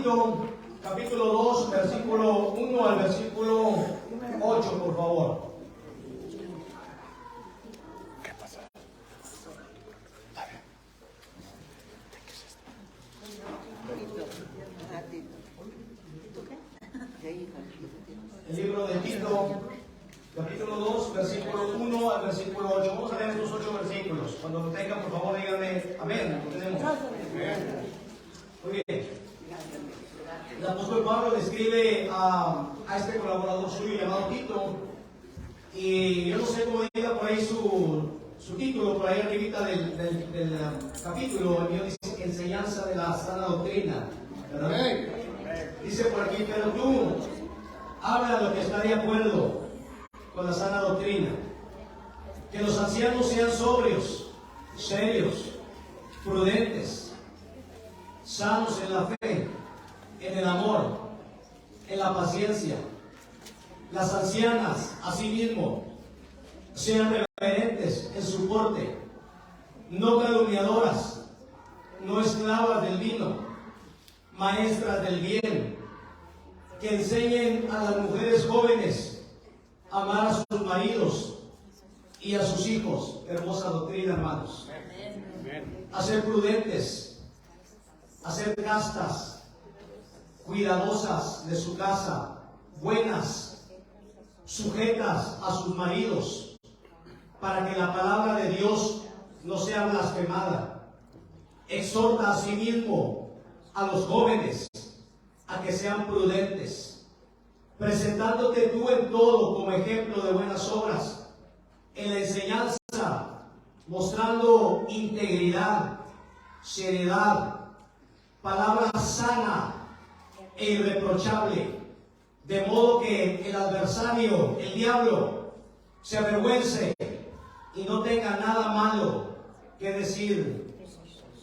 Tito, capítulo 2, versículo 1 al versículo 8, por favor. ¿Qué pasa? El libro de Tito, capítulo 2, versículo 1 al versículo 8. Vamos a leer estos 8 versículos. Cuando lo tengan, por favor, díganme amén. Lo tenemos. Muy bien. El apóstol Pablo le escribe a este colaborador suyo llamado Tito. Y yo no sé cómo diga por ahí su título, por ahí arribita del capítulo. El mío dice enseñanza de la sana doctrina, ¿verdad? Dice por aquí, pero tú habla lo que está de acuerdo con la sana doctrina. Que los ancianos sean sobrios, serios, prudentes, sanos en la fe, en el amor, en la paciencia. Las ancianas, asimismo, sean reverentes en su porte, no calumniadoras, no esclavas del vino, maestras del bien, que enseñen a las mujeres jóvenes a amar a sus maridos y a sus hijos. Hermosa doctrina, hermanos. A ser prudentes, a ser castas, cuidadosas de su casa, buenas, sujetas a sus maridos, para que la palabra de Dios no sea blasfemada. Exhorta a sí mismo a los jóvenes a que sean prudentes, presentándote tú en todo como ejemplo de buenas obras, en la enseñanza, mostrando integridad, seriedad, palabra sana e irreprochable, de modo que el adversario, el diablo, se avergüence y no tenga nada malo que decir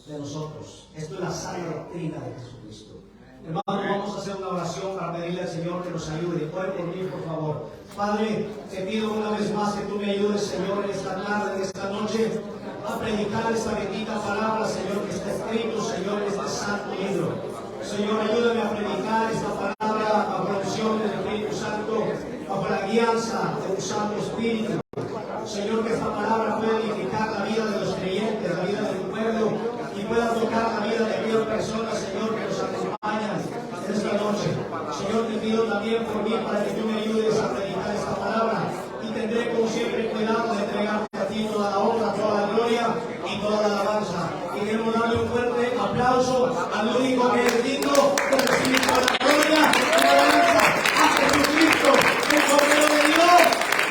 de nosotros. Esto es la sana doctrina de Jesucristo. Hermanos, vamos a hacer una oración para pedirle al Señor que nos ayude. Ore por mí, por favor. Padre, te pido una vez más que tú me ayudes, Señor, en esta tarde, en esta noche, a predicar esta bendita palabra, Señor, que está escrito, Señor, en este santo libro. Señor, ayúdame a predicar esta palabra bajo la unción del Espíritu Santo, bajo la guianza de un Santo Espíritu. Señor, que esta palabra pueda edificar la vida de los creyentes, la vida del pueblo, y pueda tocar la vida de aquellas personas, Señor, que nos acompañan en esta noche. Señor, te pido también por mí para que tú me ayudes a predicar esta palabra, y tendré como siempre cuidado de entregarte a ti toda la honra, toda la gloria y toda la alabanza. Y queremos darle un fuerte aplauso al único que es digno de recibir toda la gloria y la alabanza, a Jesucristo, el Cordero de Dios.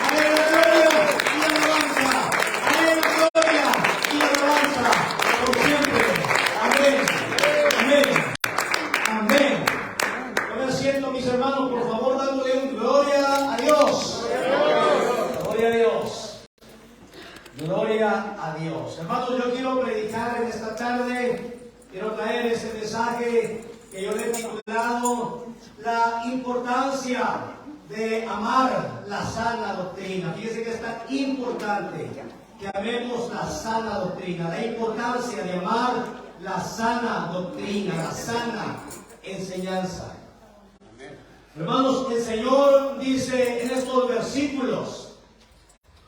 Amén, la gloria y la alabanza. Amén, la gloria y la alabanza por siempre. Amén. Amén. Amén. Yo me siento, mis hermanos, por favor, dándole un gloria a Dios. Gloria a Dios. Gloria a Dios. Hermanos, yo quiero predicar en esta tarde, quiero traer ese mensaje que yo le he titulado la importancia de amar la sana doctrina. Fíjense que es tan importante que amemos la sana doctrina, la importancia de amar la sana doctrina, la sana enseñanza. Hermanos, el Señor dice en estos versículos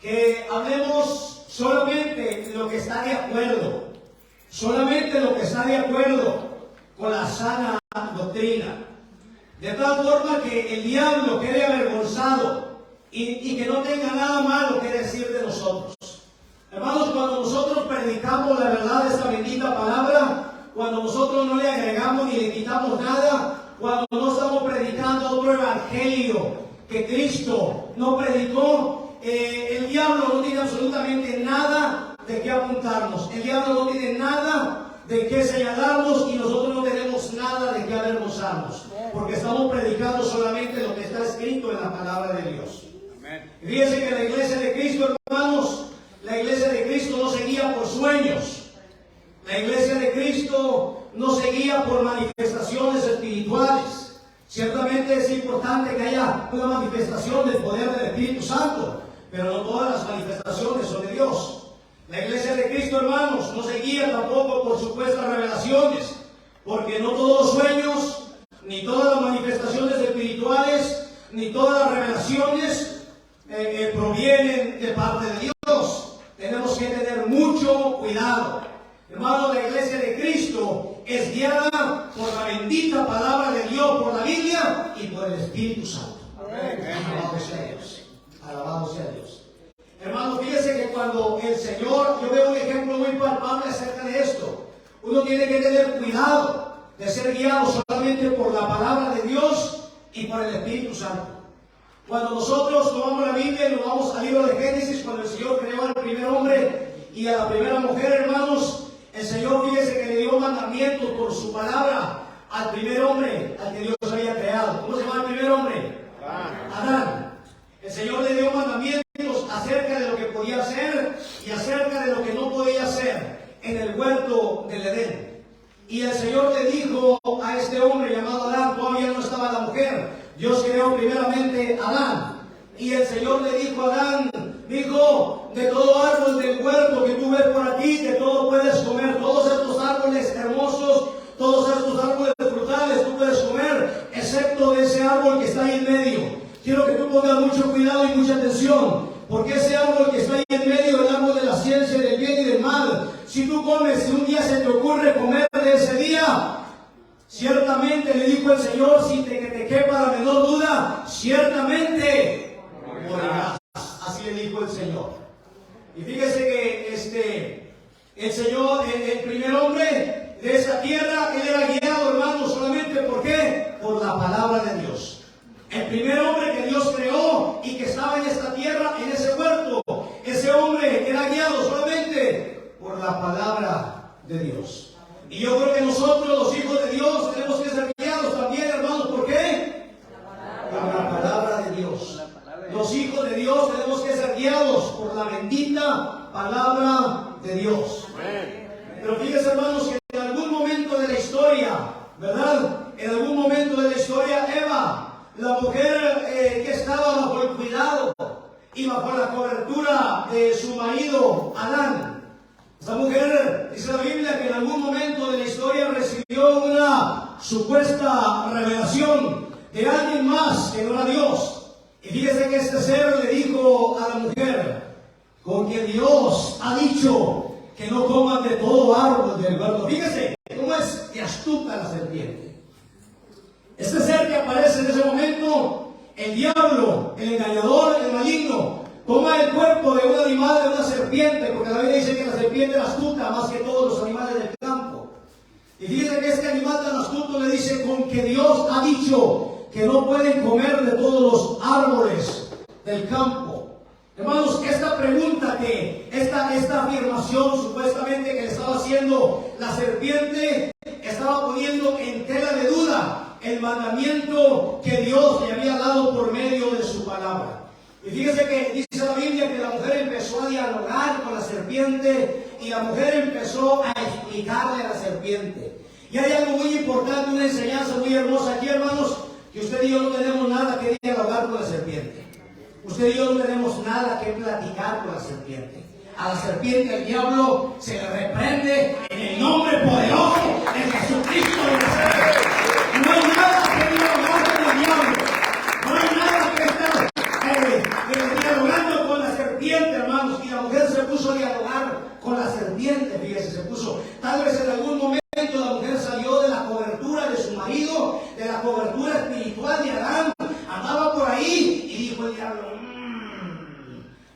que hablemos solamente lo que está de acuerdo, solamente lo que está de acuerdo con la sana doctrina, de tal forma que el diablo quede avergonzado y que no tenga nada malo que decir de nosotros. Hermanos, cuando nosotros predicamos la verdad de esta bendita palabra, cuando nosotros no le agregamos ni le quitamos nada, cuando no estamos predicando otro evangelio que Cristo no predicó, el diablo no tiene absolutamente nada de qué apuntarnos. El diablo no tiene nada de qué señalarnos y nosotros no tenemos nada de qué avergonzarnos, porque estamos predicando solamente lo que está escrito en la palabra de Dios. Fíjense que la iglesia de Cristo, hermanos, la iglesia de Cristo no se guía por sueños. La iglesia de Cristo no se guía por manifestaciones espirituales. Ciertamente es importante que haya una manifestación del poder del Espíritu Santo, pero no todas las manifestaciones son de Dios. La iglesia de Cristo, hermanos, no se guía tampoco por supuestas revelaciones, porque no todos los sueños, bendita palabra de Dios por la Biblia y por el Espíritu Santo. Alabado sea Dios. Alabado sea Dios. Hermano, fíjese que cuando el Señor, yo veo un ejemplo muy palpable acerca de esto. Uno tiene que tener cuidado de ser guiado solamente por la palabra de Dios y por el Espíritu Santo. Cuando nosotros tomamos la Biblia y nos vamos al libro de Génesis, cuando el Señor creó al primer hombre y a la primera mujer, hermanos, el Señor, fíjese que le dio mandamientos por su palabra al primer hombre al que Dios había creado. ¿Cómo se llama el primer hombre? Adán. El Señor le dio mandamientos acerca de lo que podía hacer y acerca de lo que no podía hacer en el huerto del Edén. Y el Señor le dijo a este hombre llamado Adán, todavía no estaba la mujer. Dios creó primeramente a Adán. Y el Señor le dijo a Adán, dijo, de todo árbol del huerto que tú ves por aquí, de todo puedes comer. Todos estos árboles hermosos, todos estos árboles frutales, tú puedes comer, excepto de ese árbol que está ahí en medio. Quiero que tú pongas mucho cuidado y mucha atención, porque ese árbol que está ahí en medio, el árbol de la ciencia del bien y del mal, si tú comes, si un día se te ocurre comer de ese día, ciertamente, le dijo el Señor, sin que te quepa la menor duda, ciertamente morirás. Así le dijo el Señor. Y fíjese que el Señor, el primer hombre de esa tierra, él era guiado, hermano, solamente ¿por qué? Por la palabra de Dios. El primer hombre que Dios creó y que estaba en esta tierra, en ese huerto, ese hombre era guiado solamente por la palabra de Dios. Y yo creo que nosotros, los hijos de Dios, tenemos que ser guiados también, hermanos. ¿Por qué? Por la palabra de Dios. Los hijos de Dios tenemos que ser guiados por la bendita palabra de Dios. Pero fíjense, hermanos, que en algún momento de la historia, ¿verdad? En algún momento de la historia, Eva, la mujer que estaba bajo el cuidado y bajo la cobertura de su marido Adán, esta mujer, dice la Biblia, que en algún momento de la historia recibió una supuesta revelación de alguien más que no era Dios. Y fíjese que este ser le dijo a la mujer, con que Dios ha dicho que no coman de todo árbol del huerto. Fíjese cómo es de astuta la serpiente. Este ser que aparece en ese momento, el diablo, el engañador, el maligno, toma el cuerpo de un animal, de una serpiente, porque la Biblia dice que la serpiente era astuta más que todos los animales del campo. Y fíjense que este animal tan astuto le dice, con que Dios ha dicho que no pueden comer de todos los árboles del campo. Hermanos, esta pregunta esta afirmación supuestamente que le estaba haciendo la serpiente, estaba poniendo en tela de duda el mandamiento que Dios le había dado por medio de su palabra. Y fíjese que dice la Biblia que la mujer empezó a dialogar con la serpiente y la mujer empezó a explicarle a la serpiente. Y hay algo muy importante, una enseñanza muy hermosa aquí, hermanos, que usted y yo no tenemos nada que dialogar con la serpiente. Usted y yo no tenemos nada que platicar con la serpiente. A la serpiente, el diablo, se le reprende en el nombre poderoso de Jesucristo de Nazaret. No hay nada que dialogar con el diablo. No hay nada que estar dialogando con la serpiente, hermanos. Y la mujer se puso a dialogar con la serpiente, fíjese, se puso. Tal vez en algún momento la mujer salió de la cobertura de su marido, de la cobertura espiritual de Adán, andaba por ahí y dijo el diablo,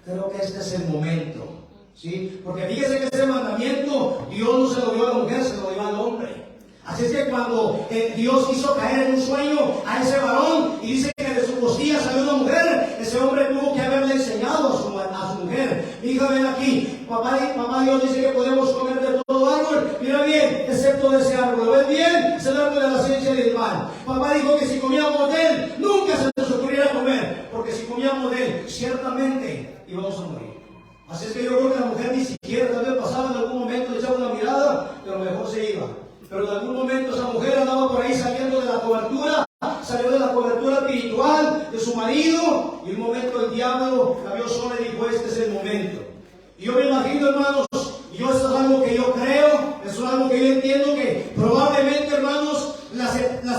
creo que este es el momento. ¿Sí? Porque fíjese que ese mandamiento Dios no se lo dio a la mujer, se lo dio al hombre. Así es que cuando Dios hizo caer en un sueño a ese varón y dice que de su costilla salió una mujer, ese hombre tuvo que haberle enseñado a su mujer. Hija, ven aquí, papá Dios dice que podemos comer de todo árbol, mira bien, excepto de ese árbol. ¿Lo ves bien? Es el árbol de la ciencia del mal. Papá dijo que si comíamos de él, nunca se nos ocurriera comer, porque si comíamos de él, ciertamente íbamos a morir. Así es que yo creo que la mujer ni siquiera, tal vez pasaba en algún momento, le echaba una mirada, pero a lo mejor se iba. Pero en algún momento esa mujer andaba por ahí saliendo de la cobertura, salió de la cobertura espiritual de su marido, y un momento el diablo la vio sola y dijo, este es el momento. Y yo me imagino, hermanos, y yo eso es algo que yo creo, eso es algo que yo entiendo, que probablemente, hermanos, la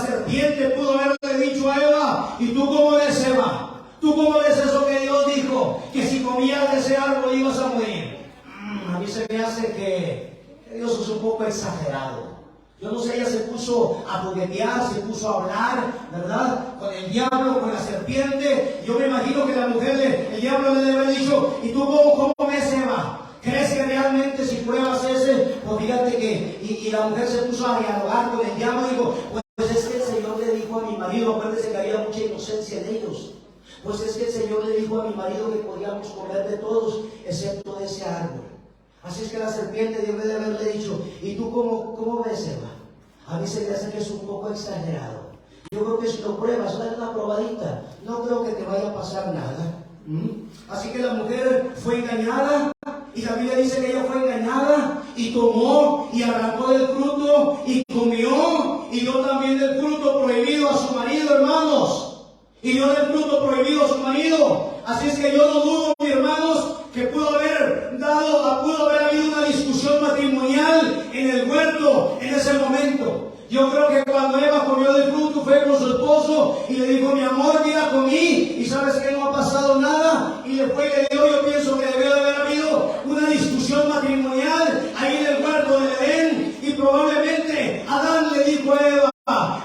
serpiente pudo haberle dicho a Eva, ¿y tú cómo ves, Eva? ¿Tú cómo ves eso que Dios dijo? Que si comías de ese árbol ibas a morir. A mí se me hace que Dios es un poco exagerado. Yo no sé, ella se puso a juguetear, se puso a hablar, ¿verdad? Con el diablo, con la serpiente. Yo me imagino que la mujer, el diablo le debe haber dicho, ¿y tú cómo ves, Eva? ¿Crees que realmente si pruebas ese? Pues fíjate que, y la mujer se puso a dialogar con el diablo y dijo, pues es que el Señor le dijo a mi marido, acuérdese que había mucha inocencia en ellos. Pues es que el Señor le dijo a mi marido que podíamos comer de todos, excepto de ese árbol. Así es que la serpiente debe de haberle dicho, ¿y tú cómo ves, Eva? A mí se me hace que es un poco exagerado. Yo creo que si lo pruebas, dale una probadita, no creo que te vaya a pasar nada. Así que la mujer fue engañada, y la Biblia dice que ella fue engañada, y tomó y arrancó del fruto, y comió, y dio también del fruto prohibido a su marido, hermanos. Y dio del fruto prohibido a su marido. Así es que yo no dudo, mis hermanos, que pudo haber habido una discusión matrimonial en el huerto en ese momento. Yo creo que cuando Eva comió del fruto fue con su esposo y le dijo, mi amor, mira, comí, y sabes que no ha pasado nada, y le fue y le dio. Yo pienso que debió de haber habido una discusión matrimonial ahí en el huerto de Edén, y probablemente Adán le dijo a Eva,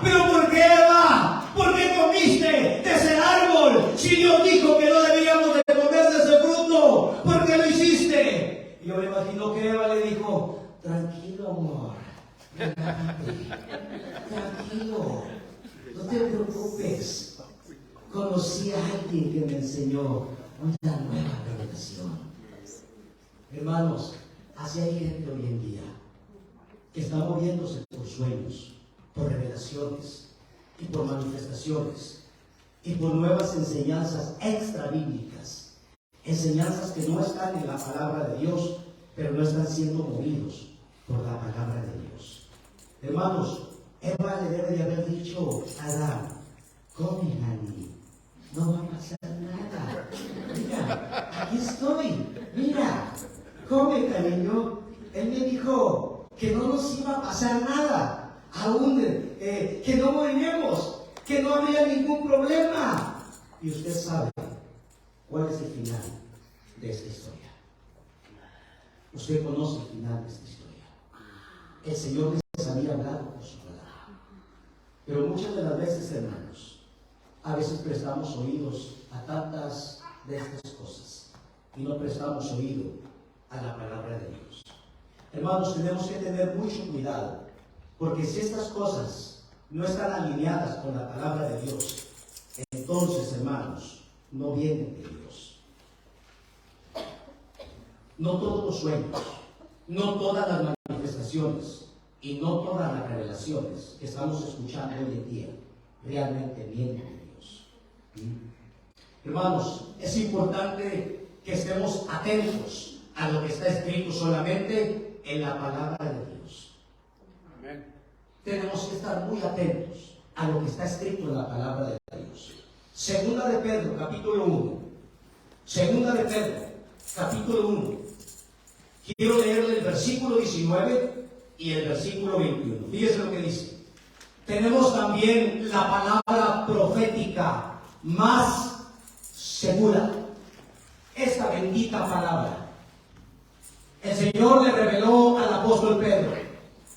¿pero por qué, Eva? ¿Por qué comiste de ese árbol? Si Dios dijo que no deberíamos de comer de ese fruto, ¿por qué lo hiciste? Y yo me imagino que Eva le dijo, tranquilo, amor, tranquilo, no te preocupes. Conocí a alguien que me enseñó una nueva revelación. Hermanos, así hay gente hoy en día que está moviéndose por sueños, por revelaciones y por manifestaciones y por nuevas enseñanzas extra bíblicas, enseñanzas que no están en la palabra de Dios, pero no están siendo movidos por la palabra de Dios. Hermanos, Eva le debe de haber dicho a Adán, come, honey, no va a pasar nada. Mira, aquí estoy, mira, come, cariño. Él me dijo que no nos iba a pasar nada, aún que no moriremos, que no habría ningún problema. Y usted sabe cuál es el final de esta historia. Usted conoce el final de esta historia. El Señor les había hablado por su palabra. Pero muchas de las veces, hermanos, a veces prestamos oídos a tantas de estas cosas y no prestamos oído a la palabra de Dios. Hermanos, tenemos que tener mucho cuidado, porque si estas cosas no están alineadas con la palabra de Dios, entonces, hermanos, no vienen de Dios. No todos los sueños, no todas las manifestaciones y no todas las revelaciones que estamos escuchando hoy en día realmente vienen de Dios. Hermanos, es importante que estemos atentos a lo que está escrito solamente en la palabra de Dios. Amén. Tenemos que estar muy atentos a lo que está escrito en la palabra de Dios. Segunda de Pedro, capítulo 1. Segunda de Pedro, capítulo 1. Quiero leerle el versículo 19 y el versículo 21. Fíjese lo que dice. Tenemos también la palabra profética más segura. Esta bendita palabra. El Señor le reveló al apóstol Pedro.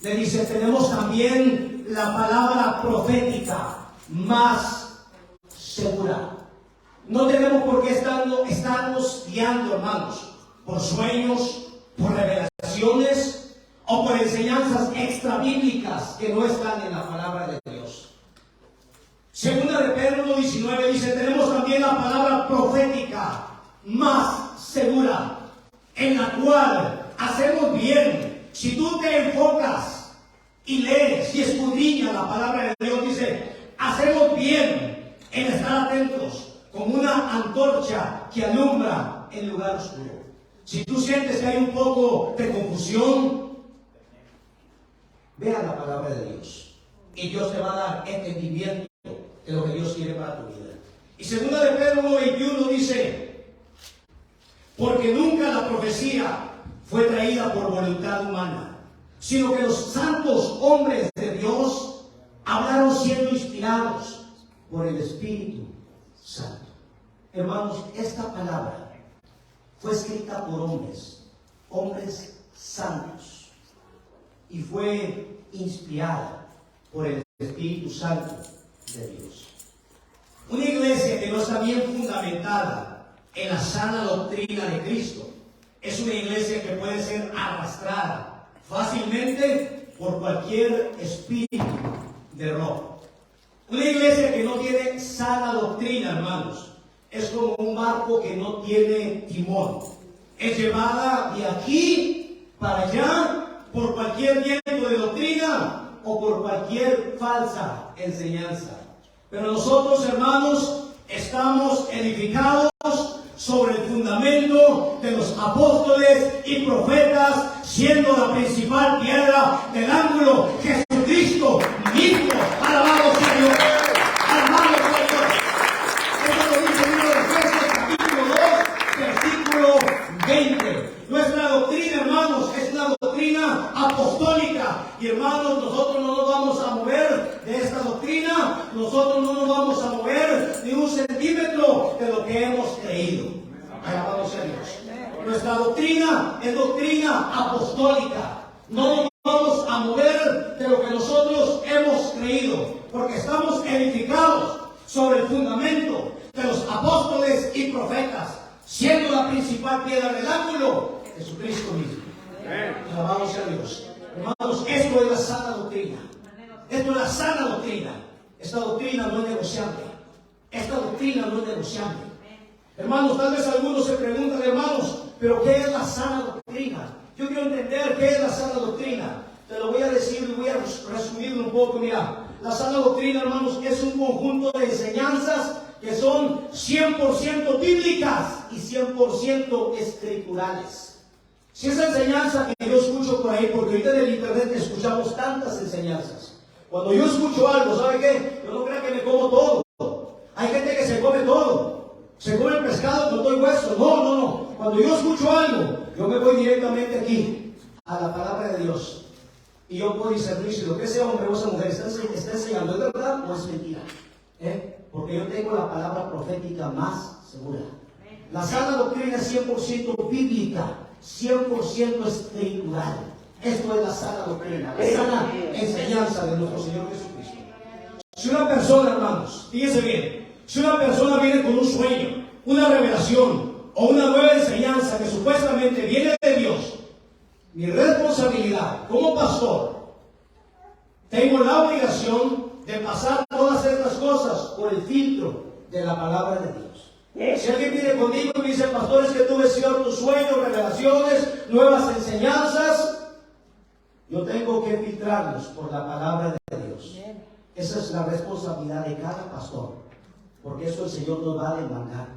Le dice, tenemos también la palabra profética más segura. No tenemos por qué estarnos guiando, hermanos, por sueños, por revelaciones o por enseñanzas extra bíblicas que no están en la palabra de Dios. Segunda de Pedro 1:19 dice, tenemos también la palabra profética más segura, en la cual hacemos bien. Si tú te enfocas y lees y escudriñas la palabra de Dios, dice, hacemos bien en estar atentos como una antorcha que alumbra en lugar oscuro. Si tú sientes que hay un poco de confusión, vea la palabra de Dios y Dios te va a dar entendimiento de lo que Dios quiere para tu vida. Y segunda de Pedro 1:21 dice, porque nunca la profecía fue traída por voluntad humana, sino que los santos hombres de Dios hablaron siendo inspirados por el Espíritu Santo. Hermanos, esta palabra fue escrita por hombres santos, y fue inspirada por el Espíritu Santo de Dios. Una iglesia que no está bien fundamentada en la sana doctrina de Cristo es una iglesia que puede ser arrastrada fácilmente por cualquier espíritu de error. Una iglesia que no tiene sana doctrina, hermanos, es como un barco que no tiene timón. Es llevada de aquí para allá por cualquier viento de doctrina o por cualquier falsa enseñanza. Pero nosotros, hermanos, estamos edificados sobre el fundamento de los apóstoles y profetas, siendo la principal piedra del ángulo Jesucristo mismo. Alabado sea Dios. Alabado sea Dios. Esto lo dice el libro de Efesios, capítulo 2, versículo 20. Nuestra doctrina, hermanos, es una doctrina apostólica. Y hermanos, nosotros no nos vamos a mover de esta doctrina. Nosotros no nos vamos a mover ni un centímetro de lo que hemos creído. Alabado sea Dios. Nuestra doctrina es doctrina apostólica. No nos vamos a mover de lo que nosotros hemos creído, porque estamos edificados sobre el fundamento de los apóstoles y profetas, siendo la principal piedra del ángulo Jesucristo mismo. Alabado sea Dios. Hermanos, esto es la sana doctrina. Esto es la sana doctrina. Esta doctrina no es negociable. Esta doctrina no es negociable. Hermanos, tal vez algunos se preguntan, hermanos, ¿pero qué es la sana doctrina? Yo quiero entender qué es la sana doctrina. Te lo voy a decir y voy a resumirlo un poco. Mira, la sana doctrina, hermanos, es un conjunto de enseñanzas que son 100% bíblicas y 100% escriturales. Si esa enseñanza que yo escucho por ahí, porque ahorita en el internet escuchamos tantas enseñanzas. Cuando yo escucho algo, ¿sabe qué? Yo no creo que me como todo. Hay gente que se come todo. Se come el pescado con todo el hueso. No. Cuando yo escucho algo, yo me voy directamente aquí, a la palabra de Dios. Y yo puedo discernir si lo que ese hombre o esa mujer está enseñando es verdad o es mentira. Porque yo tengo la palabra profética más segura. La sana doctrina es 100% bíblica, 100% escritural. Esto es la sana doctrina, la sana enseñanza de nuestro Señor Jesucristo. Si una persona, hermanos, fíjense bien, si una persona viene con un sueño, una revelación o una nueva enseñanza que supuestamente viene de Dios, mi responsabilidad como pastor, tengo la obligación de pasar todas estas cosas por el filtro de la palabra de Dios. Si alguien viene conmigo y me dice, pastor, es que tuve ciertos sueños, revelaciones, nuevas enseñanzas, yo tengo que filtrarlos por la palabra de Dios. Esa es la responsabilidad de cada pastor, porque eso el Señor nos va a demandar.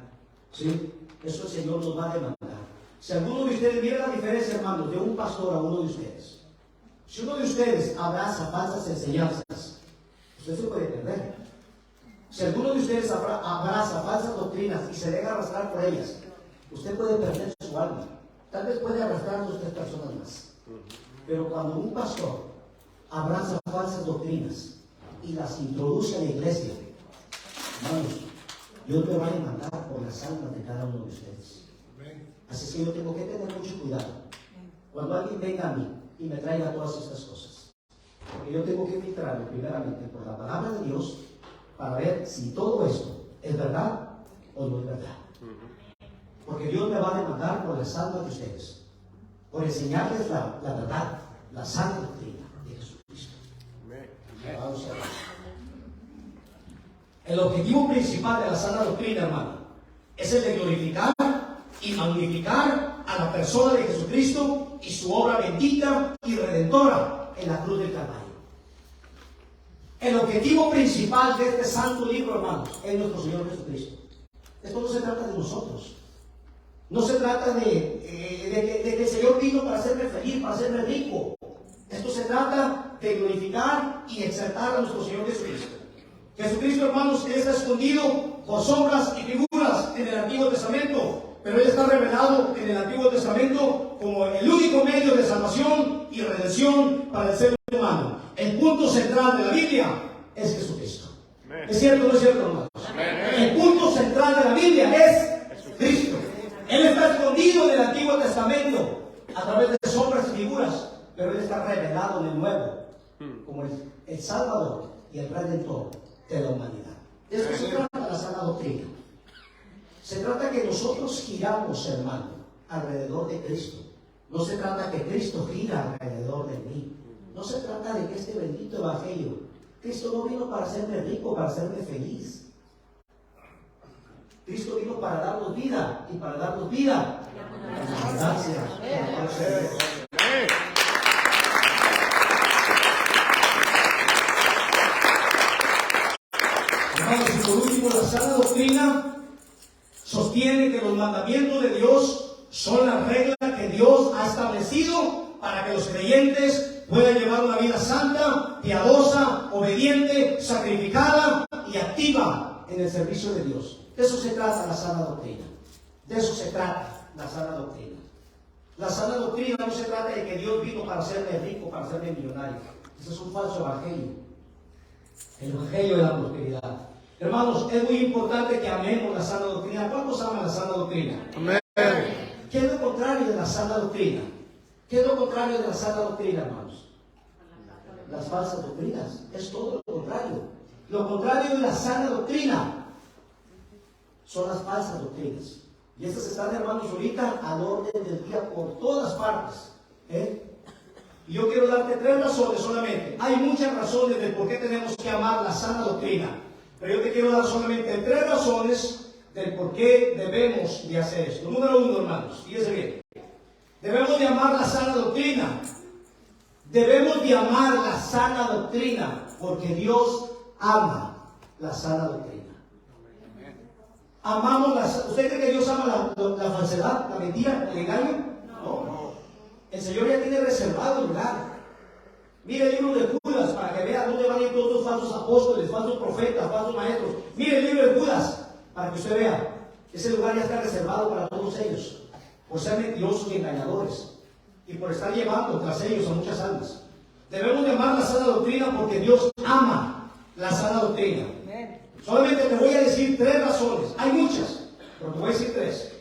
¿Sí? Eso el Señor nos va a demandar. Si alguno de ustedes viera la diferencia, hermanos, de un pastor a uno de ustedes, si uno de ustedes abraza falsas enseñanzas, usted se puede perder. Si alguno de ustedes abraza falsas doctrinas y se deja arrastrar por ellas, usted puede perder su alma. Tal vez puede arrastrar a 2 o 3 personas más. Pero cuando un pastor abraza falsas doctrinas y las introduce a la iglesia, hermanos, Dios me va a demandar por las almas de cada uno de ustedes. Así que yo tengo que tener mucho cuidado cuando alguien venga a mí y me traiga todas estas cosas, porque yo tengo que filtrarlo primeramente por la palabra de Dios para ver si todo esto es verdad o no es verdad. Porque Dios me va a demandar por las almas de ustedes, por enseñarles la verdad, la sana doctrina de Jesucristo. Vamos a ver. El objetivo principal de la sana doctrina, hermano, es el de glorificar y magnificar a la persona de Jesucristo y su obra bendita y redentora en la cruz del Calvario. El objetivo principal de este santo libro, hermanos, es nuestro Señor Jesucristo. Esto no se trata de nosotros. No se trata de que el Señor vino para hacerme feliz, para hacerme rico. Esto se trata de glorificar y exaltar a nuestro Señor Jesucristo. Jesucristo, hermanos, Él está escondido por sombras y figuras en el Antiguo Testamento, pero Él está revelado en el Antiguo Testamento como el único medio de salvación y redención para el ser humano. El punto central de la Biblia es Jesucristo. ¿Es cierto o no es cierto, hermanos? El punto central de la Biblia es Cristo. Él está escondido en el Antiguo Testamento a través de sombras y figuras, pero Él está revelado en el Nuevo como el Salvador y el Redentor de la humanidad. De eso se trata la sana doctrina. Se trata que nosotros giramos, hermano, alrededor de Cristo. No se trata que Cristo gira alrededor de mí. No se trata de que este bendito evangelio, Cristo no vino para hacerme rico, para hacerme feliz. Cristo vino para darnos vida, y para darnos vida en abundancia. Hermanos, y por último, la sana doctrina sostiene que los mandamientos de Dios son la regla que Dios ha establecido para que los creyentes puedan llevar una vida santa, piadosa, obediente, sacrificada y activa en el servicio de Dios. De eso se trata la sana doctrina. De eso se trata la sana doctrina. La sana doctrina no se trata de que Dios vino para hacerme rico, para hacerme millonario. Ese es un falso evangelio. El evangelio de la prosperidad. Hermanos, es muy importante que amemos la sana doctrina. ¿Cuántos aman la sana doctrina? Amén. ¿Qué es lo contrario de la sana doctrina? ¿Qué es lo contrario de la sana doctrina, hermanos? Las falsas doctrinas. Es todo lo contrario. Lo contrario de la sana doctrina son las falsas doctrinas. Y estas están, hermanos, ahorita al orden del día por todas partes. Y yo quiero darte 3 razones solamente. Hay muchas razones de por qué tenemos que amar la sana doctrina. Pero yo te quiero dar solamente 3 razones del por qué debemos de hacer esto. Número 1, hermanos, fíjense bien. Debemos de amar la sana doctrina. Debemos de amar la sana doctrina porque Dios ama la sana doctrina. Amamos la... ¿Usted cree que Dios ama la falsedad, la mentira, el engaño? No. El Señor ya tiene reservado el lugar. Mire el libro de Judas para que vea dónde van a ir todos los falsos apóstoles, falsos profetas, falsos maestros. Mire el libro de Judas para que usted vea. Ese lugar ya está reservado para todos ellos, por ser mentirosos y engañadores y por estar llevando tras ellos a muchas almas. Debemos de amar la sana doctrina porque Dios ama la sana doctrina. Solamente te voy a decir 3 razones. Hay muchas, pero te voy a decir 3.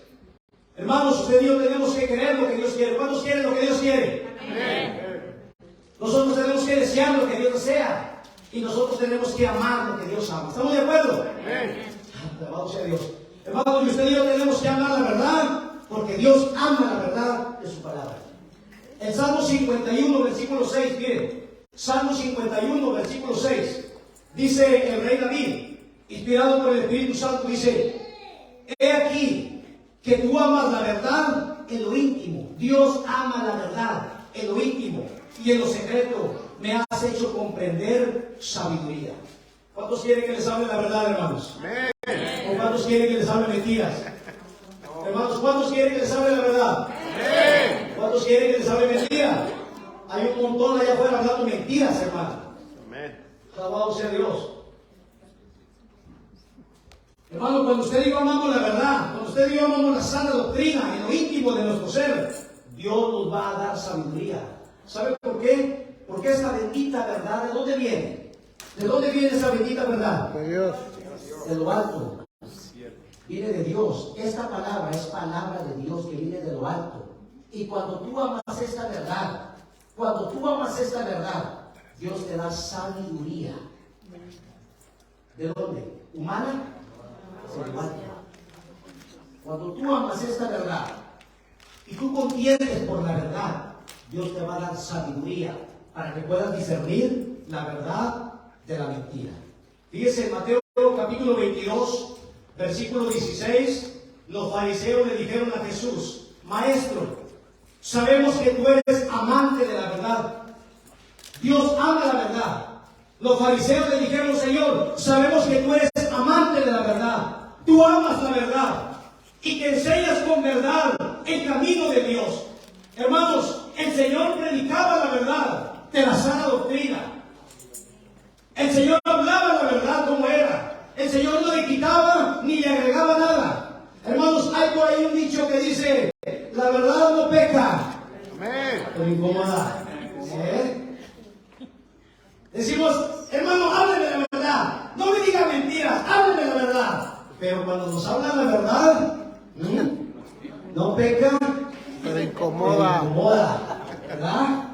Hermanos, usted y yo tenemos que querer lo que Dios quiere. ¿Cuántos quieren lo que Dios quiere? Amén. Nosotros tenemos que desear lo que Dios desea. Y nosotros tenemos que amar lo que Dios ama. ¿Estamos de acuerdo? Amén. Alabado sea Dios. Hermanos, usted y yo tenemos que amar la verdad porque Dios ama la verdad de su palabra. El Salmo 51, versículo 6, miren. Salmo 51, versículo 6. Dice el rey David, inspirado por el Espíritu Santo, dice: he aquí que tú amas la verdad en lo íntimo. Dios ama la verdad en lo íntimo y en lo secreto me has hecho comprender sabiduría. ¿Cuántos quieren que les hable la verdad, hermanos? Amén. ¿O cuántos quieren que les hable mentiras? No. Hermanos, ¿cuántos quieren que les hable la verdad? Amén. ¿Cuántos quieren que les hable mentiras? Hay un montón allá afuera hablando mentiras, hermano. Amén. Alabado sea Dios. Hermano, cuando usted y yo amamos la verdad, cuando usted y yo amamos la sana doctrina en lo íntimo de nuestro ser, Dios nos va a dar sabiduría. ¿Sabe por qué? Porque esta bendita verdad, ¿de dónde viene? ¿De dónde viene esa bendita verdad? De Dios. De lo alto. Viene de Dios. Esta palabra es palabra de Dios que viene de lo alto. Y cuando tú amas esta verdad, Dios te da sabiduría. ¿De dónde? ¿Humana? Cuando tú amas esta verdad y tú contiendes por la verdad, Dios te va a dar sabiduría para que puedas discernir la verdad de la mentira. Fíjese, en Mateo capítulo 22, versículo 16, los fariseos le dijeron a Jesús: Maestro, sabemos que tú eres amante de la verdad. Dios ama la verdad. Los fariseos le dijeron: Señor, sabemos que tú eres amante de la verdad. Tú amas la verdad y que enseñas con verdad el camino de Dios. Hermanos, el Señor predicaba la verdad de la sana doctrina. El Señor hablaba la verdad como era. El Señor no le quitaba ni le agregaba nada. Hermanos, hay por ahí un dicho que dice: la verdad no peca, pero incomoda. Decimos: hermano, hábleme la verdad, no me diga mentiras, hábleme la verdad. Pero cuando nos hablan la verdad, no peca, pero incomoda. ¿Verdad?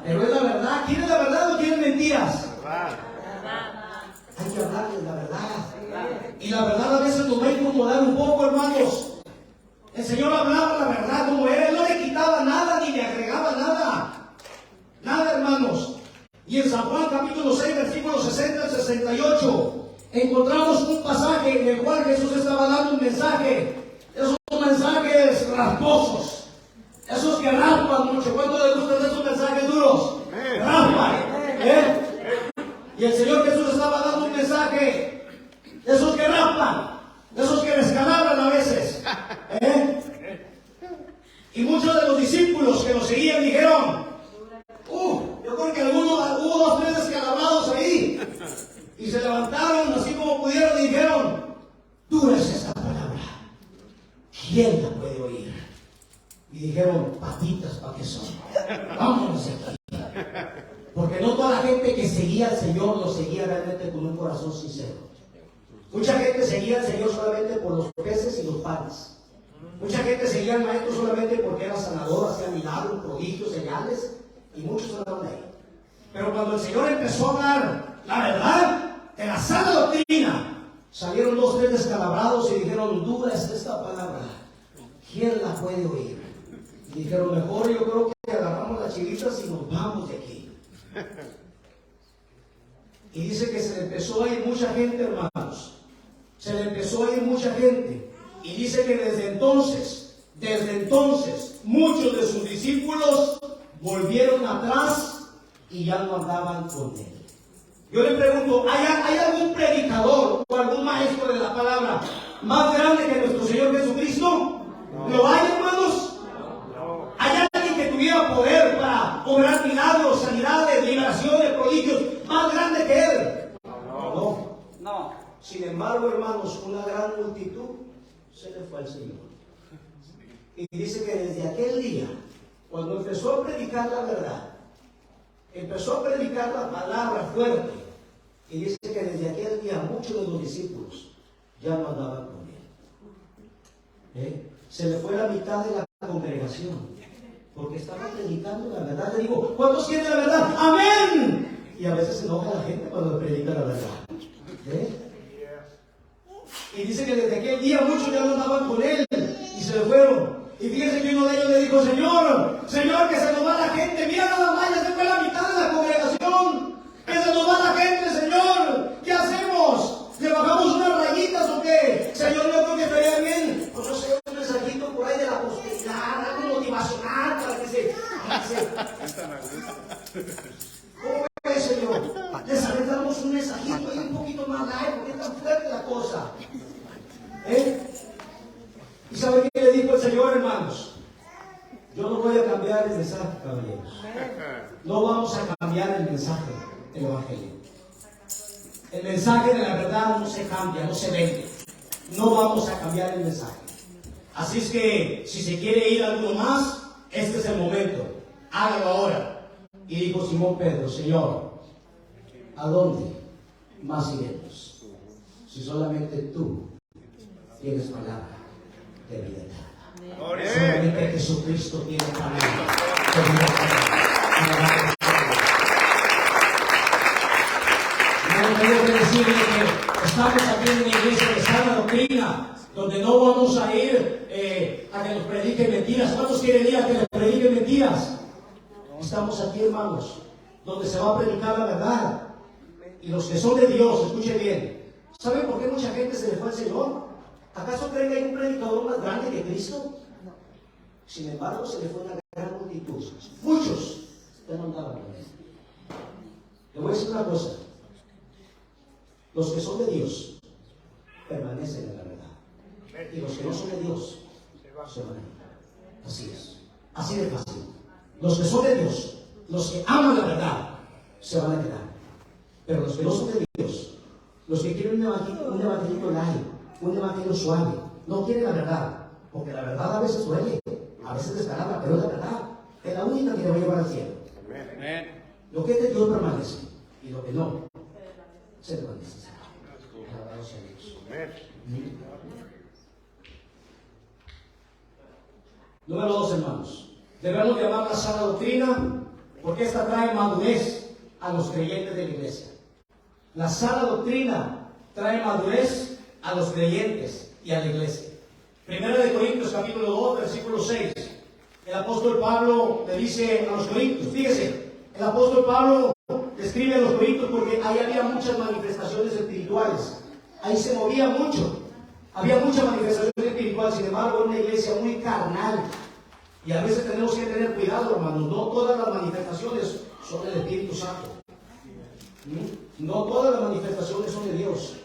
Pero es la verdad. ¿Quieren la verdad o quieren mentiras? Verdad. Hay que hablarles la verdad. Y la verdad a veces nos va a incomodar un poco, hermanos. El Señor hablaba la verdad como era. Él no le quitaba nada ni le agregaba nada. Nada, hermanos. Y en San Juan capítulo 6, versículos 60 al 68, encontramos un pasaje en el cual Jesús estaba dando un mensaje. Esos mensajes rasposos. Esos que raspan mucho. ¿Cuánto les gustan esos mensajes duros? Raspan. Y el Señor Jesús estaba dando un mensaje. Esos que raspan. Esos que descalabran a veces. Y muchos de los discípulos que lo seguían dijeron, yo creo que hubo 2, 3 descalabrados ahí. Y se levantaron así como pudieron y dijeron, dura es esta palabra. ¿Quién la puede oír? Y dijeron, patitas, ¿para qué son? Vámonos de aquí. Porque no toda la gente que seguía al Señor lo seguía realmente con un corazón sincero. Mucha gente seguía al Señor solamente por los peces y los panes. Mucha gente seguía al Maestro solamente porque era sanador, hacía milagros, prodigios, señales, y muchos andaban ahí. Pero cuando el Señor empezó a hablar la verdad de la sana doctrina, salieron 2, 3 descalabrados y dijeron, dura es esta palabra. ¿Quién la puede oír? Y dijeron, mejor yo creo que agarramos las chivitas y nos vamos de aquí. Y dice que se le empezó a ir mucha gente, hermanos. Se le empezó a ir mucha gente. Y dice que desde entonces, muchos de sus discípulos volvieron atrás y ya no andaban con él. Yo le pregunto, ¿hay algún predicador o algún maestro de la palabra más grande que nuestro Señor Jesucristo? No. ¿Lo hay, hermanos? No. ¿Hay alguien que tuviera poder para obrar milagros, sanidades, liberaciones, prodigios más grande que él? No. Sin embargo, hermanos, una gran multitud se le fue al Señor. Y dice que desde aquel día, cuando empezó a predicar la verdad, empezó a predicar la palabra fuerte, y dice que desde aquel día muchos de los discípulos ya no andaban con él. Se le fue la mitad de la congregación, porque estaba predicando la verdad. Le digo, ¿cuántos quieren la verdad? ¡Amén! Y a veces se enoja la gente cuando predica la verdad. Y dice que desde aquel día muchos ya no andaban con él y se le fueron. Y fíjense que uno de ellos le dijo, Señor, que se nos va la gente. Mira nada más, ya se fue la mitad de la congregación. Que se nos va la gente, Señor. ¿Qué hacemos? ¿Le bajamos unas rayitas o qué? Señor, yo creo que estaría bien. Pues no sé, un mensajito por ahí de la prosperidad, algo motivacional para que se... ¿Cómo ves, Señor? Les aventamos un mensajito ahí un poquito más light, porque es tan fuerte la cosa. ¿Y sabe qué le dijo el Señor, hermanos? Yo no voy a cambiar el mensaje, caballeros. No vamos a cambiar el mensaje del Evangelio. El mensaje de la verdad no se cambia, no se vende. No vamos a cambiar el mensaje. Así es que, si se quiere ir alguno más, este es el momento. Hágalo ahora. Y dijo Simón Pedro, Señor, ¿a dónde más iremos? Si solamente tú tienes palabra de vida eterna. Solamente Jesucristo tiene palabra de vida eterna. No tengo que decirle que estamos aquí en una iglesia de sana doctrina, donde no vamos a ir a que nos prediquen mentiras. ¿Cuántos quieren ir a que nos prediquen mentiras? Estamos aquí, hermanos, donde se va a predicar la verdad. Y los que son de Dios, escuchen bien. ¿Saben por qué mucha gente se le fue al Señor? ¿Acaso creen que hay un predicador más grande que Cristo? Sin embargo, se le fue una gran multitud. Muchos ya no andaban con él. Le voy a decir una cosa. Los que son de Dios permanecen en la verdad. Y los que no son de Dios se van a ir. Así es. Así de fácil. Los que son de Dios, los que aman la verdad, se van a quedar. Pero los que no son de Dios, los que quieren un evangelio light, un evangelio suave, no quieren la verdad, porque la verdad a veces duele, a veces descarada, pero es la verdad, es la única que te va a llevar al cielo. Amén. Lo que es de Dios permanece, y lo que no, se permanece. Alabado sea Dios. Amén. Número 2, hermanos. Debemos de amar la sana doctrina porque esta trae madurez a los creyentes de la iglesia. La sana doctrina trae madurez a los creyentes y a la iglesia. Primera de Corintios capítulo 2, versículo 6. El apóstol Pablo le dice a los corintios, fíjese, el apóstol Pablo le escribe a los corintios porque ahí había muchas manifestaciones espirituales. Ahí se movía mucho. Había mucha manifestación espiritual, sin embargo, era una iglesia muy carnal. Y a veces tenemos que tener cuidado, hermanos. No todas las manifestaciones son del Espíritu Santo. No todas las manifestaciones son de Dios.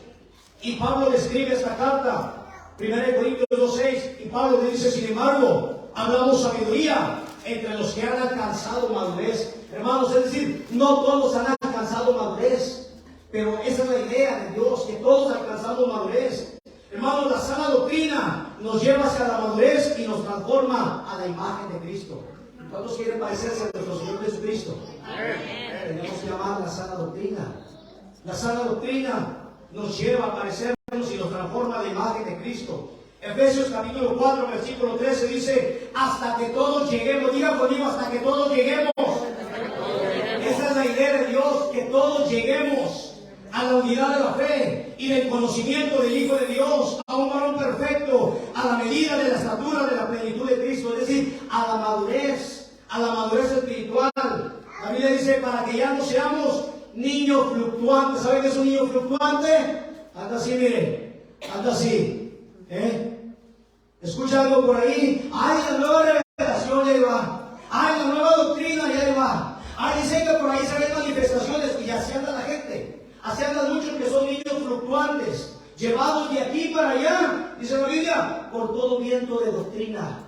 Y Pablo le escribe esta carta, 1 Corintios 2:6, y Pablo le dice, sin embargo, hablamos sabiduría entre los que han alcanzado madurez. Hermanos, es decir, no todos han alcanzado madurez, pero esa es la idea de Dios, que todos alcanzamos madurez. Hermanos, la sana doctrina nos lleva hacia la madurez y nos transforma a la imagen de Cristo. ¿Cuántos quieren parecerse a nuestro Señor Jesucristo? Tenemos que amar la sana doctrina. La sana doctrina nos lleva a parecernos y nos transforma a la imagen de Cristo. Efesios capítulo 4, versículo 13 dice, hasta que todos lleguemos, diga conmigo, hasta que todos lleguemos. Esa es la idea de Dios, que todos lleguemos a la unidad de la fe y del conocimiento del Hijo de Dios, a un varón perfecto, a la medida de la estatura de la plenitud de Cristo, es decir, a la madurez espiritual. La Biblia dice, para que ya no seamos niños fluctuantes. ¿Saben qué es un niño fluctuante? Anda así, mire, anda así. Escucha algo por ahí. Ay, la nueva revelación, ya va. Ay, la nueva doctrina, ya va. Ay, dicen que por ahí se ven manifestaciones y así anda la gente. Así andan muchos que son niños fluctuantes, llevados de aquí para allá, dice la Biblia, por todo viento de doctrina.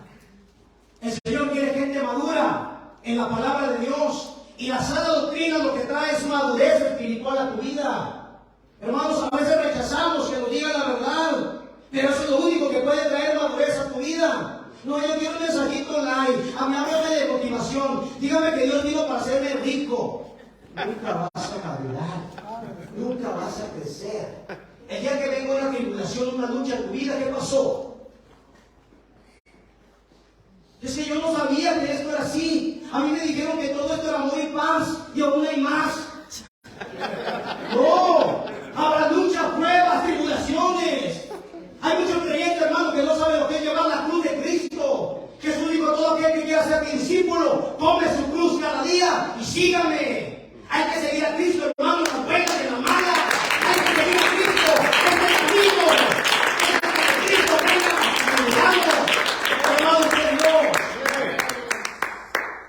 El Señor quiere gente madura en la palabra de Dios. Y la sana doctrina lo que trae es madurez espiritual a tu vida. Hermanos, a veces rechazamos que nos digan la verdad, pero eso es lo único que puede traer madurez a tu vida. No, yo quiero un mensajito light. A mí háblame de motivación. Dígame que Dios vino para hacerme rico. Nunca vas a madurar. Nunca vas a crecer. El día que venga una tribulación, una lucha en tu vida, ¿qué pasó? Es que yo no sabía que esto era así. A mí me dijeron que todo esto era amor y paz, y aún hay más. No, habrá luchas, pruebas, tribulaciones. Hay muchos creyentes, hermano, que no saben lo que es llevar la cruz de Cristo. Jesús dijo a todo aquel que quiera ser mi discípulo, tome su cruz cada día y sígame. Hay que seguir a Cristo, hermano, en las buenas y en las malas. Hay que seguir a Cristo, es el camino. Es que Cristo venga, caminando. Hermano, que Dios.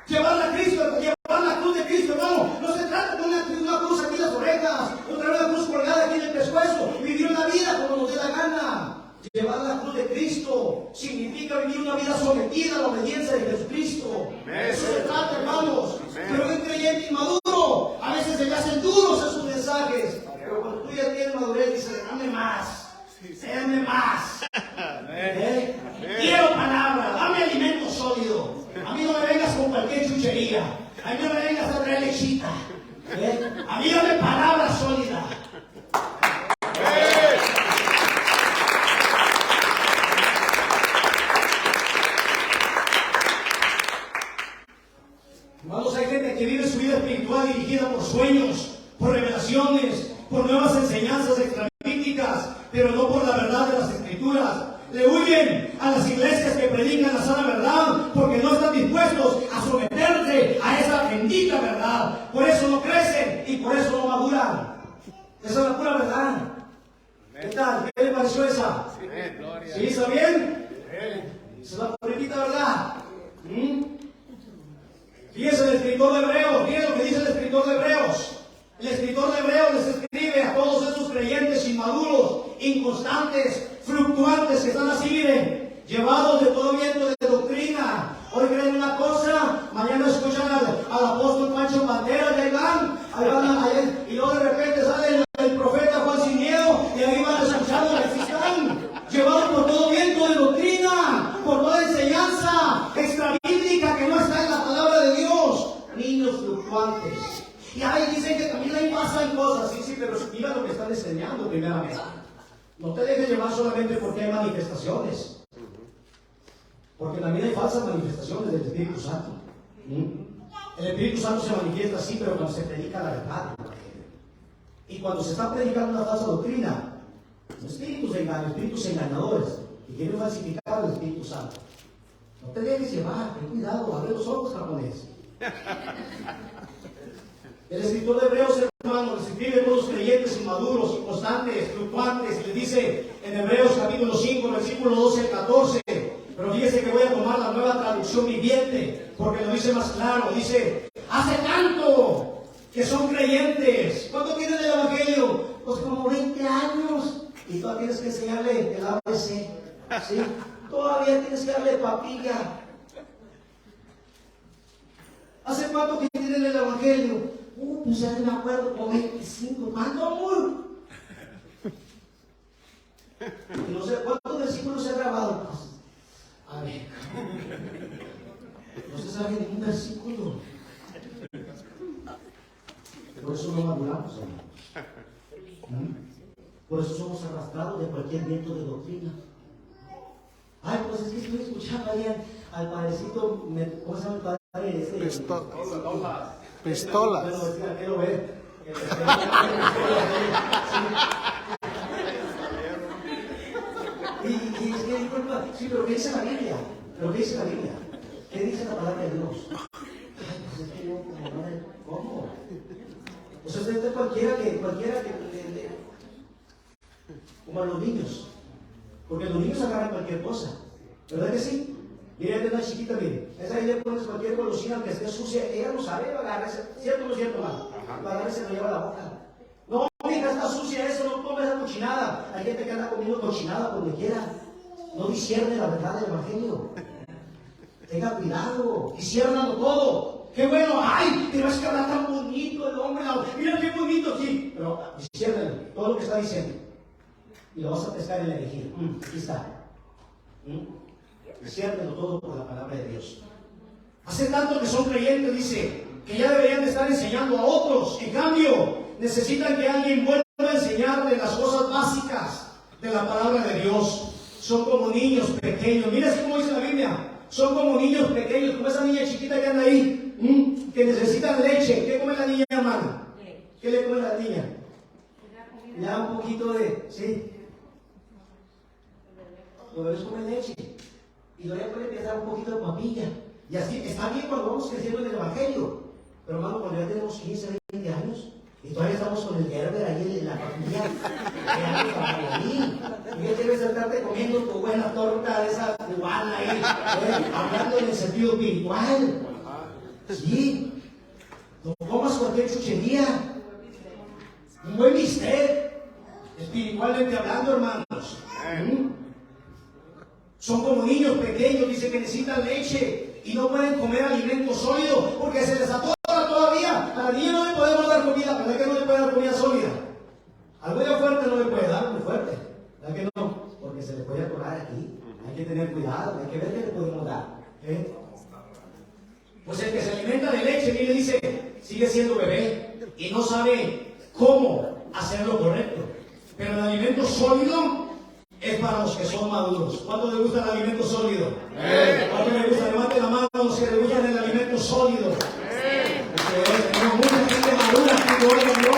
Llevar a Cristo, llevar la cruz de Cristo, hermano. No se trata de una cruz aquí en las orejas, otra vez una cruz colgada aquí en el pescuezo. Vivir una vida como nos dé la gana. Llevar la cruz de Cristo significa vivir una vida sometida a la obediencia de Jesucristo. Eso se trata, hermanos. Pero un creyente inmaduro, a veces se le hacen duros esos mensajes. Pero cuando tú ya tienes madurez, dices, dame más. Dame más. Quiero palabra, dame alimento sólido. A mí no me vengas con cualquier chuchería. A mí no me vengas a traer lechita. A mí dame palabra sólida. Hermanos, hay gente que vive su vida espiritual dirigida por sueños, por revelaciones, por nuevas enseñanzas extrabíblicas, pero no por la verdad de las Escrituras. Le huyen a las iglesias que predican la sana verdad porque no están dispuestos a someterse a esa bendita verdad. Por eso no crecen y por eso no maduran. Esa es la pura verdad. ¿Qué tal? ¿Qué le pareció esa? ¿Sí? ¿Está bien? Esa es la puritita verdad. Fíjense el escritor de Hebreos, miren lo que dice el escritor de Hebreos. El escritor de Hebreos les escribe a todos esos creyentes inmaduros, inconstantes, fluctuantes, que están así, miren, llevados de todo viento de doctrina. Hoy creen una cosa, mañana escuchan al apóstol Pancho Pantera, y ahí van y luego de repente sale el profeta Juan Sin Miedo, y ahí van escuchando que así están, llevados por todo viento de doctrina, por toda enseñanza extrabíblica que no está en la palabra de Dios. Niños fluctuantes. Y ahí dicen que también ahí pasan cosas, sí, pero mira lo que están enseñando primeramente. No te dejes llevar solamente porque hay manifestaciones. Porque también hay falsas manifestaciones del Espíritu Santo. El Espíritu Santo se manifiesta así, pero cuando se predica la verdad. Y cuando se está predicando una falsa doctrina, espíritus engañadores, y quieren falsificar al Espíritu Santo. No te dejes llevar, ten cuidado, abre los ojos, japonés. El escritor de Hebreos, hermanos, les escribe a todos los creyentes inmaduros, inconstantes, fluctuantes, y les dice en Hebreos capítulo 5, versículo 12 al 14, pero fíjese que voy a tomar la nueva traducción viviente, porque lo dice más claro, dice, hace tanto que son creyentes. ¿Cuánto tienen el Evangelio? Pues como 20 años, y todavía tienes que enseñarle el ABC, ¿sí? Todavía tienes que darle papilla. ¿Hace cuánto que tienen el Evangelio? Pues ya no me acuerdo, como 25. ¿Cuánto, amor? Y no sé cuántos versículos se ha grabado. Pues, a ver, no se sabe ningún versículo. Por eso no maduramos, hermanos. Por eso somos arrastrados de cualquier viento de doctrina. Ay, pues es que estoy escuchando ahí al padrecito, ¿cómo se llama el padre? Pistolas. Bueno, es que la quiero ver. Y es que disculpa, sí, pero ¿qué dice la Biblia? ¿Pero qué dice la Biblia? ¿Qué dice la palabra de Dios? Ay, pues es que yo, ¿cómo? O sea, usted cualquiera que como a los niños, porque los niños agarran cualquier cosa, ¿verdad que sí? Mira, esta es una chiquita, mire, esa ahí le pones cualquier golosina que esté sucia, ella no sabe, va a agarrarse, ¿cierto o no es cierto, hermano? Va a agarrarse y se lo lleva a la boca. No, mija, está sucia eso, no comes esa cochinada. Hay gente que anda comiendo cochinada por donde quiera, no discierne la verdad del Evangelio. Tenga cuidado, disciérnalo todo. Qué bueno, ay, pero es que habla tan bonito el hombre, mira qué bonito aquí. Pero disciérnalo, todo lo que está diciendo. Y lo vas a pescar en la herejía. Aquí está. Disciérnelo todo por la palabra de Dios. Hace tanto que son creyentes, dice, que ya deberían de estar enseñando a otros. En cambio, necesitan que alguien vuelva a enseñarles las cosas básicas de la palabra de Dios. Son como niños pequeños. Mira así como dice la Biblia. Son como niños pequeños, como esa niña chiquita que anda ahí, que necesitan leche. ¿Qué come la niña, hermano? ¿Qué le come la niña? Ya un poquito de, sí. Los bebés comen leche. Y luego ya puede empezar un poquito de papilla. Y así está bien cuando vamos creciendo en el Evangelio. Pero hermano, cuando ya tenemos 15, 20 años, y todavía estamos con el Gerber ahí en la papilla, y ya debes estarte comiendo tu buena torta de esa cubana ahí, hablando en el sentido espiritual. Sí. No comas cualquier chuchería. Un buen bistec, espiritualmente hablando, hermanos. Son como niños pequeños, dice que necesitan leche y no pueden comer alimentos sólidos porque se les atora todavía. A la niña no le podemos dar comida, ¿verdad que no le puede dar comida sólida? Algo ya fuerte no le puede dar, muy fuerte, ¿verdad que no? Porque se le puede atorar aquí. Hay que tener cuidado, hay que ver qué le podemos dar. Pues el que se alimenta de leche, mire, dice, sigue siendo bebé y no sabe cómo hacerlo correcto. Pero el alimento sólido es para los que son maduros. ¿Cuánto le gusta el alimento sólido? ¿Cuánto le gusta? Levante la mano a los que le gustan el alimento sólido. Tenemos mucha gente madura aquí, gloria a Dios.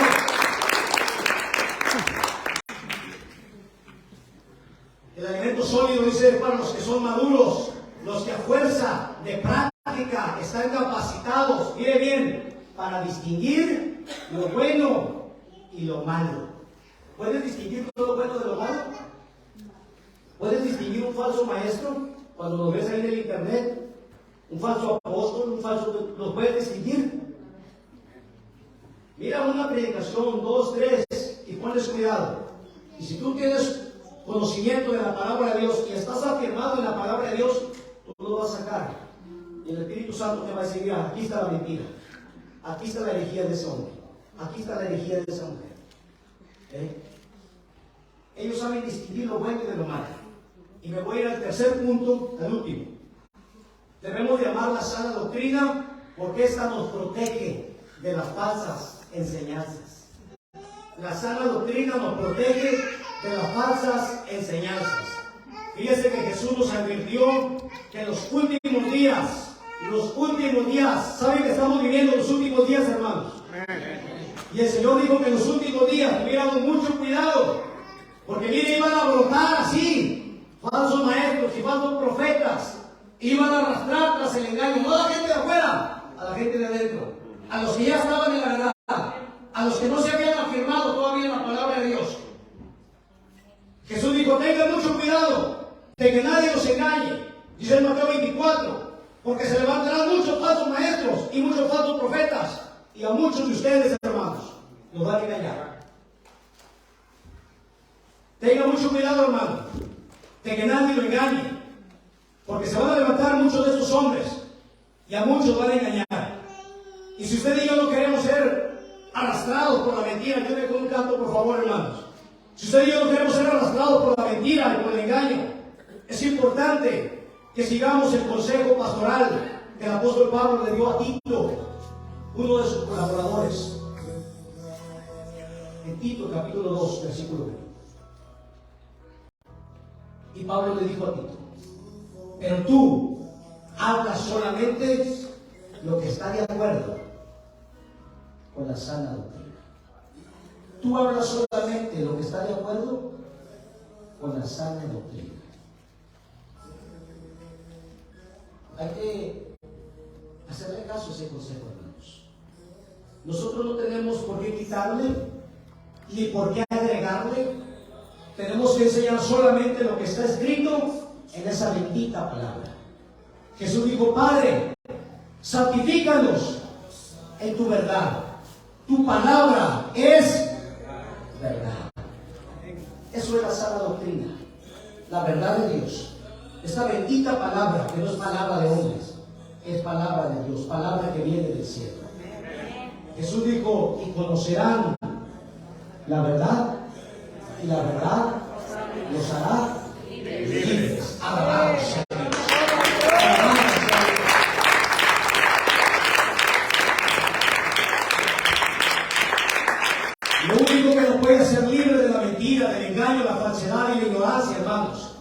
El alimento sólido dice para los que son maduros, los que a fuerza de práctica están capacitados, mire bien, para distinguir lo bueno y lo malo. ¿Puedes distinguir todo lo bueno de lo malo? ¿Puedes distinguir un falso maestro cuando lo ves ahí en el internet? ¿Un falso apóstol? ¿Un falso? ¿Lo puedes distinguir? Mira una predicación, 2, 3 y pones cuidado. Y si tú tienes conocimiento de la palabra de Dios y estás afirmado en la palabra de Dios, tú lo vas a sacar. Y el Espíritu Santo te va a decir, mira, aquí está la mentira. Aquí está la herejía de ese hombre. Aquí está la herejía de esa mujer. Ellos saben distinguir lo bueno de lo malo. Y me voy a ir al tercer punto, al último. Debemos llamar la sana doctrina porque esta nos protege de las falsas enseñanzas. La sana doctrina nos protege de las falsas enseñanzas. Fíjese que Jesús nos advirtió que en los últimos días los últimos días. ¿Saben que estamos viviendo los últimos días, hermanos? Y el Señor dijo que en los últimos días tuviéramos mucho cuidado, porque mire, iban a brotar así falsos maestros y falsos profetas, iban a arrastrar tras el engaño, no a la gente de afuera, a la gente de adentro, a los que ya estaban en la verdad, a los que no se habían afirmado todavía en la palabra de Dios. Jesús dijo: tengan mucho cuidado de que nadie los engañe, dice en Mateo 24, porque se levantarán muchos falsos maestros y muchos falsos profetas, y a muchos de ustedes, hermanos, los van a engañar. Tenga mucho cuidado, hermano, de que nadie lo engañe, porque se van a levantar muchos de estos hombres y a muchos van a engañar. Y si usted y yo no queremos ser arrastrados por la mentira, yo con un canto, por favor, hermanos. Si usted y yo no queremos ser arrastrados por la mentira y por el engaño, es importante que sigamos el consejo pastoral que el apóstol Pablo le dio a Tito, uno de sus colaboradores. En Tito capítulo 2, versículo 1. Y Pablo le dijo a Tito: pero tú hablas solamente lo que está de acuerdo con la sana doctrina. Tú hablas solamente lo que está de acuerdo con la sana doctrina. Hay que hacerle caso a ese consejo, hermanos. Nosotros no tenemos por qué quitarle ni por qué agregarle. Tenemos que enseñar solamente lo que está escrito en esa bendita palabra. Jesús dijo: Padre, santifícalos en tu verdad. Tu palabra es verdad. Eso es la sana doctrina, la verdad de Dios. Esta bendita palabra, que no es palabra de hombres, es palabra de Dios, palabra que viene del cielo. Jesús dijo: y conocerán la verdad, y la verdad los hará libres. Alabados sea Dios. Lo único que nos puede hacer libres de la mentira, del engaño, la falsedad y la ignorancia, hermanos,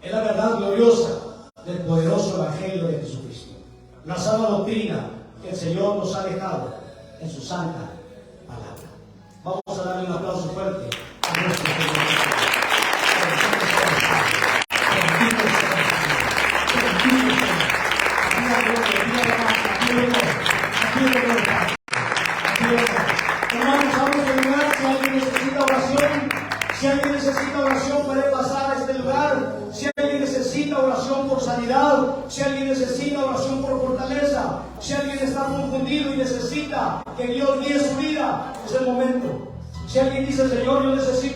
es la verdad gloriosa del poderoso evangelio de Jesucristo. La sana doctrina que el Señor nos ha dejado en su santa palabra. Vamos a darle un aplauso fuerte a nuestro Señor. Hermanos, vamos a ayudar. Si alguien necesita oración, si alguien necesita oración, puede pasar a este lugar. Si alguien necesita oración por sanidad, si alguien necesita oración por fortaleza, si alguien está confundido y necesita que Dios guíe su vida, es el momento. Si alguien dice: Señor, yo necesito